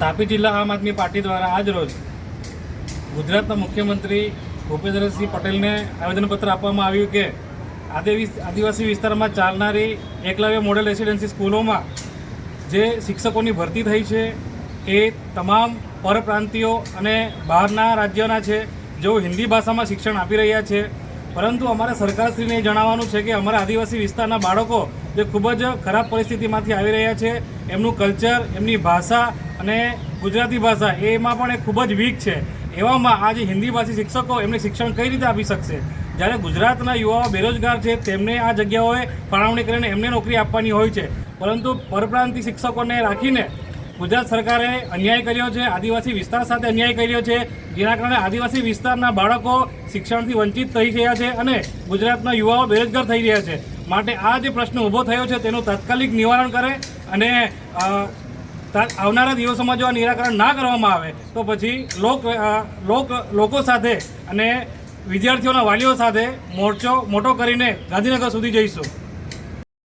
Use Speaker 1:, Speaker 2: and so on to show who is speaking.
Speaker 1: તાપી જિલ્લા આમ આદમી પાર્ટી દ્વારા આજ રોજ ગુજરાતના મુખ્યમંત્રી ભૂપેન્દ્રસિંહ પટેલને આવેદનપત્ર આપવામાં આવ્યું કે આદિવાસી વિસ્તારમાં ચાલનારી એકલવ્ય મોડેલ રેસિડેન્સી સ્કૂલોમાં જે શિક્ષકોની ભરતી થઈ છે એ તમામ પરપ્રાંતિયો અને બહારના રાજ્યોના છે જેઓ હિન્દી ભાષામાં શિક્ષણ આપી રહ્યા છે, પરંતુ અમારા સરકારશ્રીને જણાવવાનું છે કે અમારા આદિવાસી વિસ્તારના બાળકો જે ખૂબ જ ખરાબ પરિસ્થિતિમાંથી આવી રહ્યા છે, એમનું કલ્ચર, એમની ભાષા અને ગુજરાતી ભાષા એમાં પણ એ ખૂબ જ વીક છે. એવામાં આજે હિન્દી ભાષી શિક્ષકો એમને શિક્ષણ કઈ રીતે આપી શકશે? જ્યારે ગુજરાતના યુવાઓ બેરોજગાર છે તેમને આ જગ્યાઓએ ફાળવણી કરીને એમને નોકરી આપવાની હોય છે, પરંતુ પરપ્રાંતિ શિક્ષકોને રાખીને ગુજરાત સરકારે અન્યાય કર્યો છે, આદિવાસી વિસ્તાર સાથે અન્યાય કર્યો છે, જેના કારણે આદિવાસી વિસ્તારના બાળકો શિક્ષણથી વંચિત થઈ રહ્યા છે અને ગુજરાતના યુવાઓ બેરોજગાર થઈ રહ્યા છે. માટે આ જે પ્રશ્ન ઊભો થયો છે તેનું તાત્કાલિક નિવારણ કરે અને આવનારા દિવસોમાં જો આ નિરાકરણ ના કરવામાં આવે તો પછી લોકો સાથે અને વિદ્યાર્થીઓના વાલીઓ સાથે મોટો કરીને ગાંધીનગર સુધી જઈશું.